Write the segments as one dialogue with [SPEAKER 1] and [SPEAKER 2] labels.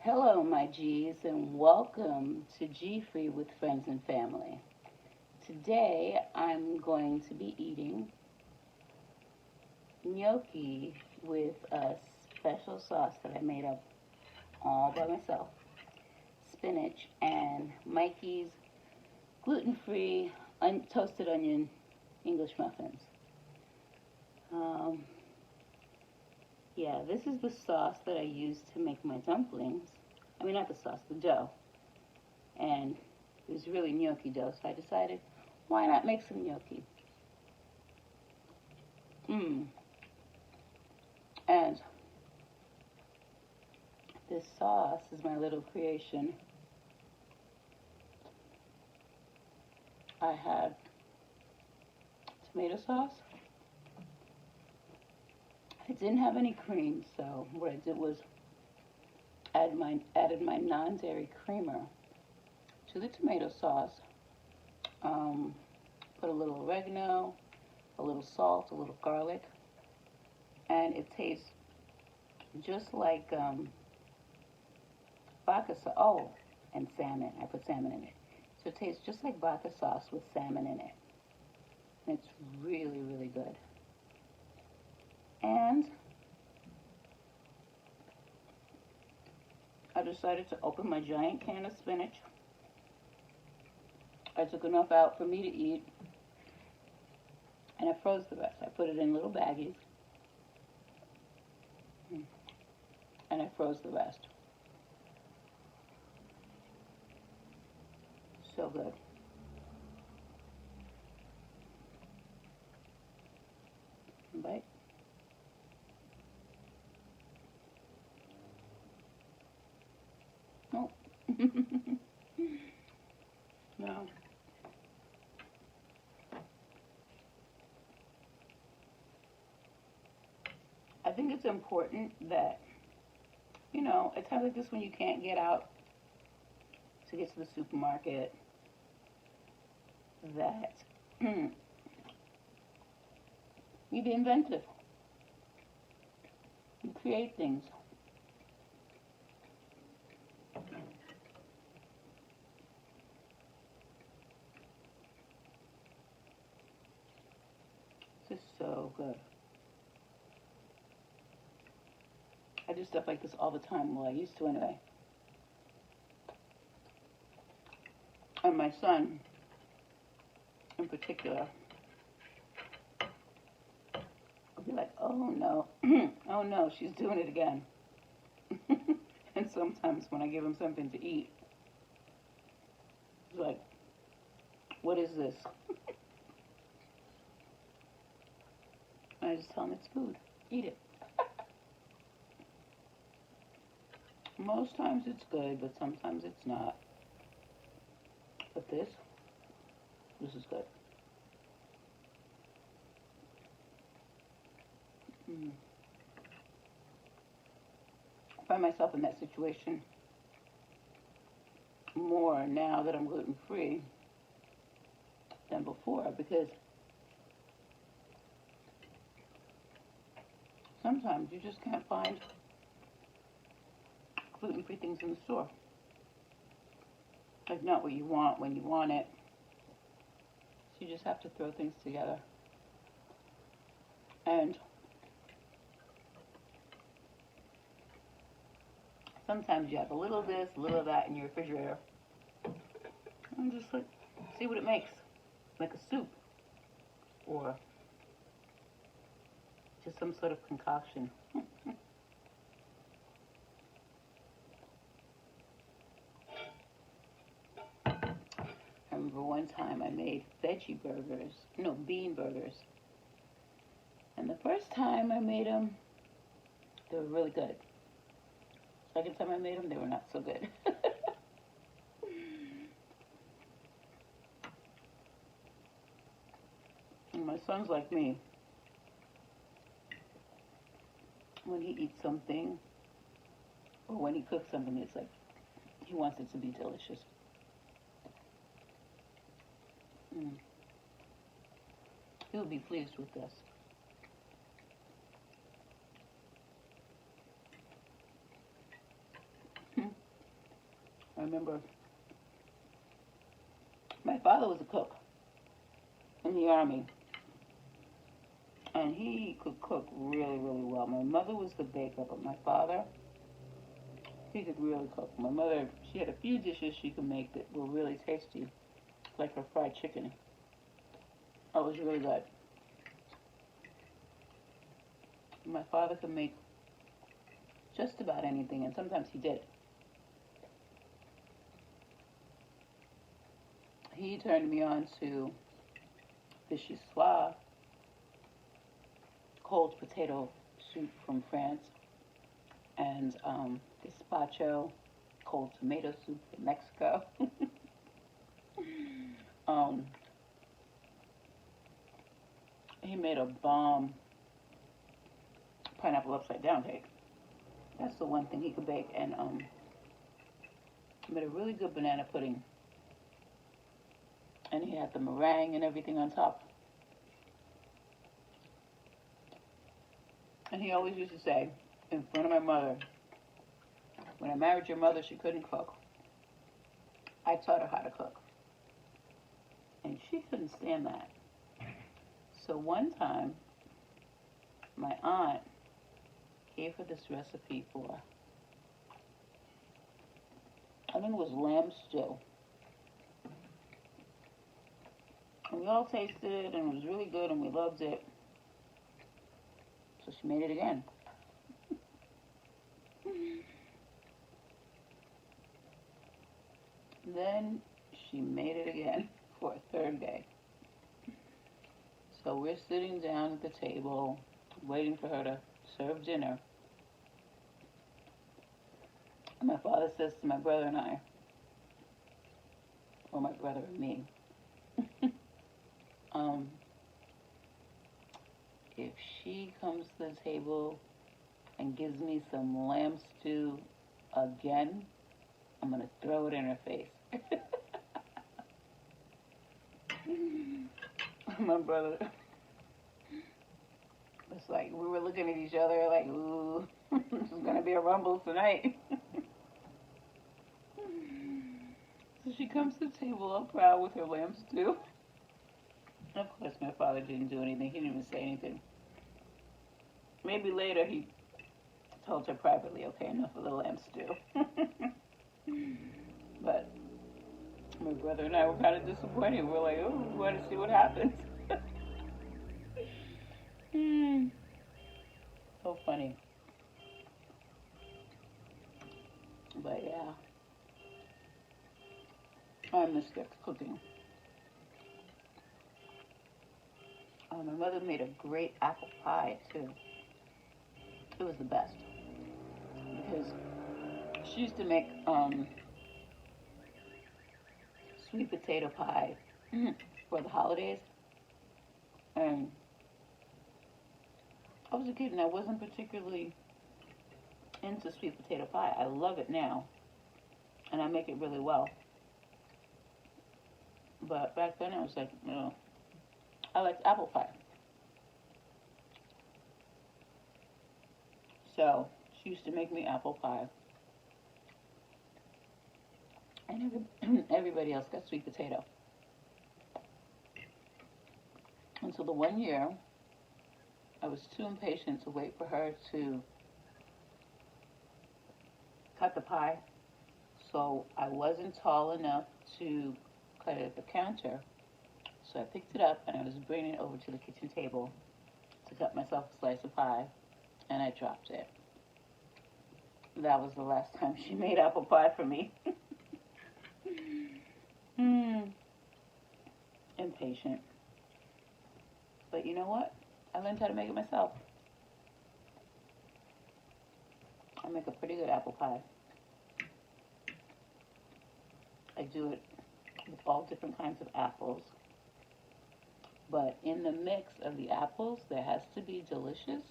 [SPEAKER 1] Hello, my G's, and welcome to G Free with Friends and Family. Today, I'm going to be eating gnocchi with a special sauce that I made up all by myself. Spinach and Mikey's gluten-free toasted onion English muffins. Um, yeah, this is the sauce that I use to make my dumplings. I mean, not the sauce, the dough. And it was really gnocchi dough, so I decided, why not make some gnocchi? And this sauce is my little creation. I had tomato sauce. I didn't have any cream, so what I did was added my non-dairy creamer to the tomato sauce. Put a little oregano, a little salt, a little garlic, and it tastes just like vodka sauce. Oh, and salmon. I put salmon in it. So it tastes just like vodka sauce with salmon in it. And it's really, really good. And I decided to open my giant can of spinach. I took enough out for me to eat, and I froze the rest. I put it in little baggies, and I froze the rest. So good. Bite. Oh. No. I think it's important that, at times like this when you can't get out to get to the supermarket, that you be inventive. You create things. This is so good. I do stuff like this all the time. Well, I used to anyway. And my son, in particular, will be like, oh no, oh no, she's doing it again. And sometimes when I give him something to eat, he's like, what is this? And I just tell him it's food. Eat it. Most times it's good, but sometimes it's not. But this is good. I find myself in that situation more now that I'm gluten-free than before, because sometimes you just can't find gluten-free things in the store. Like not what you want when you want it. So you just have to throw things together. And sometimes you have a little of this, a little of that in your refrigerator. And just like, see what it makes. Like a soup. Or just some sort of concoction. I remember one time I made veggie burgers. No, bean burgers. And the first time I made them, they were really good. Second time I made them, they were not so good. And my son's like me. When he eats something, or when he cooks something, it's like he wants it to be delicious. He would be pleased with this. I remember my father was a cook in the army, and he could cook really, really well. My mother was the baker, but my father, he could really cook. My mother, she had a few dishes she could make that were really tasty, like her fried chicken. It was really good. My father could make just about anything, and sometimes he did. He turned me on to vichyssoise, cold potato soup from France, and gazpacho, cold tomato soup from Mexico. um, he made a bomb pineapple upside down cake. That's the one thing he could bake, and made a really good banana pudding. And he had the meringue and everything on top. And he always used to say, in front of my mother, when I married your mother, she couldn't cook. I taught her how to cook. And she couldn't stand that. So one time, my aunt gave her this recipe for, I think it was lamb stew. And we all tasted it, and it was really good, and we loved it. So she made it again. Then she made it again for a third day. So we're sitting down at the table, waiting for her to serve dinner. And my father says to my brother and I, or my brother and me, if she comes to the table and gives me some lamb stew again, I'm going to throw it in her face. My brother was like, we were looking at each other like, ooh, this is going to be a rumble tonight. So she comes to the table all proud with her lamb stew. Of course, my father didn't do anything. He didn't even say anything. Maybe later he told her privately, okay, enough of the lamb stew. But my brother and I were kind of disappointed. We're like, oh, we want to see what happens. So funny. But yeah, I miss their cooking. My mother made a great apple pie too. It was the best because she used to make sweet potato pie for the holidays, and I was a kid and I wasn't particularly into sweet potato pie. I love it now, and I make it really well. But back then I was like, no, I liked apple pie. So she used to make me apple pie, and everybody else got sweet potato. Until the one year, I was too impatient to wait for her to cut the pie, so I wasn't tall enough to cut it at the counter. So I picked it up and I was bringing it over to the kitchen table to cut myself a slice of pie, and I dropped it. That was the last time she made apple pie for me. Impatient. But you know what? I learned how to make it myself. I make a pretty good apple pie. I do it with all different kinds of apples. But in the mix of the apples, there has to be delicious,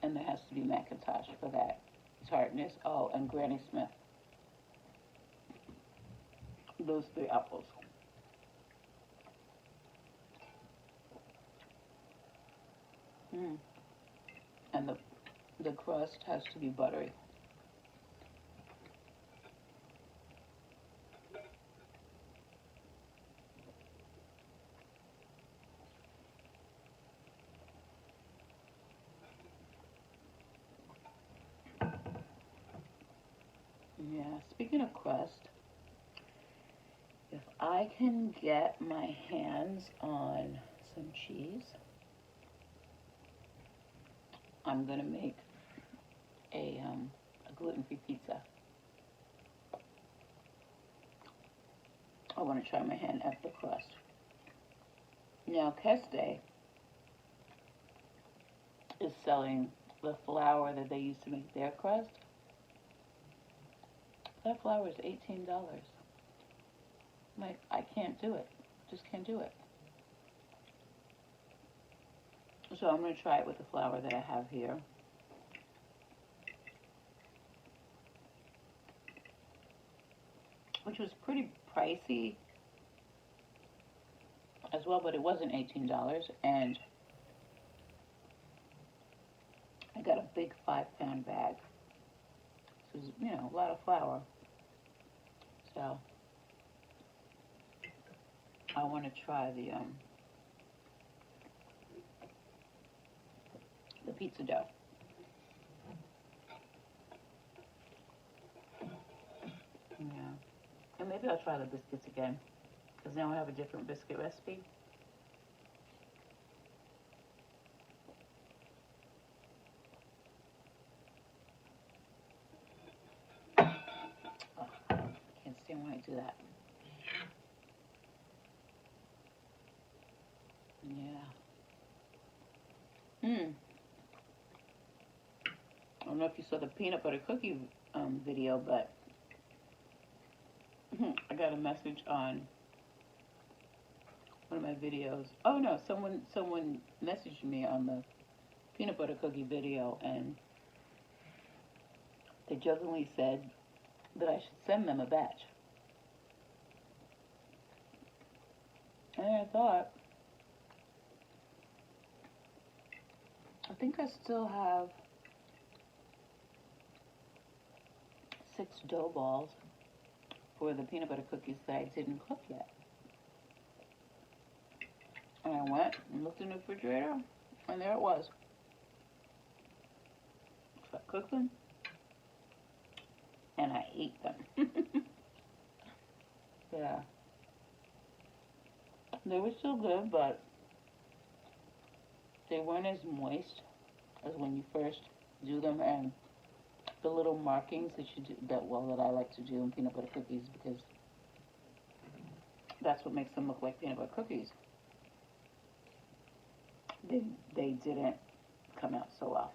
[SPEAKER 1] and there has to be Macintosh for that tartness. Oh, and Granny Smith. Those three apples. And the crust has to be buttery. Yeah, speaking of crust, if I can get my hands on some cheese, I'm gonna make a gluten-free pizza. I want to try my hand at the crust. Now, Keste is selling the flour that they use to make their crust. That flour is $18. I'm like, I can't do it. Just can't do it. So I'm going to try it with the flour that I have here. Which was pretty pricey as well, but it wasn't $18. And I got a big 5-pound bag. So it was, you know, a lot of flour. So I want to try the pizza dough. Yeah. And maybe I'll try the biscuits again, because now I have a different biscuit recipe. Oh, I can't stand when I do that. Yeah. I don't know if you saw the peanut butter cookie video, but I got a message on one of my videos. Oh no, someone messaged me on the peanut butter cookie video, and they jokingly said that I should send them a batch. And I thought, I think I still have 6 dough balls for the peanut butter cookies that I didn't cook yet. And I went and looked in the refrigerator, and there it was. So I cooked them, and I ate them. Yeah. They were still good, but they weren't as moist as when you first do them, and the little markings that you do, that I like to do in peanut butter cookies, because that's what makes them look like peanut butter cookies. They didn't come out so well.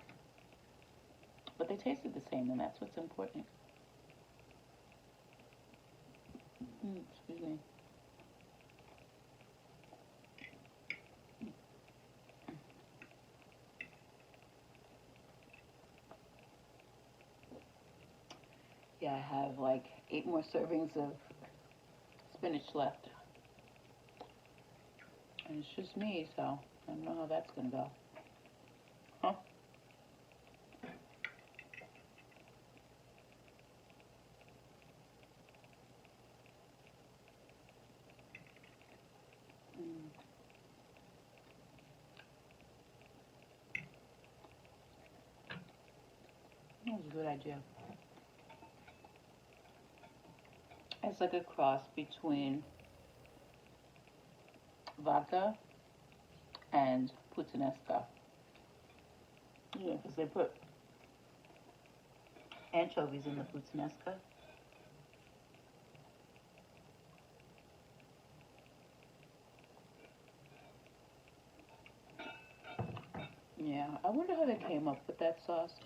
[SPEAKER 1] But they tasted the same, and that's what's important. Excuse me. Yeah, I have like 8 more servings of spinach left. And it's just me, so I don't know how that's gonna go. Huh? That was a good idea. It's like a cross between vodka and Puttanesca. Yeah, because they put anchovies in the Puttanesca. Yeah, I wonder how they came up with that sauce.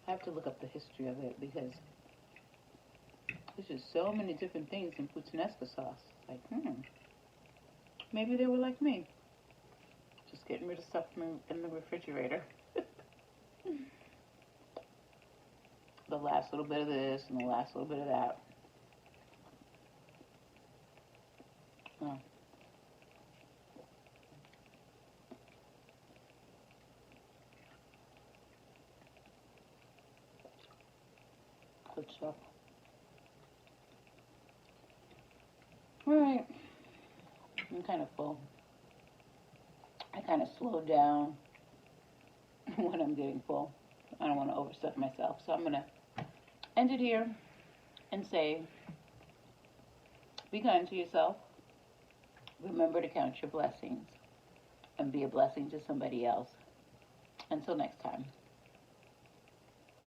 [SPEAKER 1] I have to look up the history of it, because there's just so many different things in Puttanesca sauce. Like, maybe they were like me, just getting rid of stuff in the refrigerator. The last little bit of this and the last little bit of that. Oh. Good stuff. Alright, I'm kind of full. I kind of slow down when I'm getting full. I don't want to overstuff myself, so I'm going to end it here. and say, be kind to yourself. Remember to count your blessings and be a blessing to somebody else. Until next time.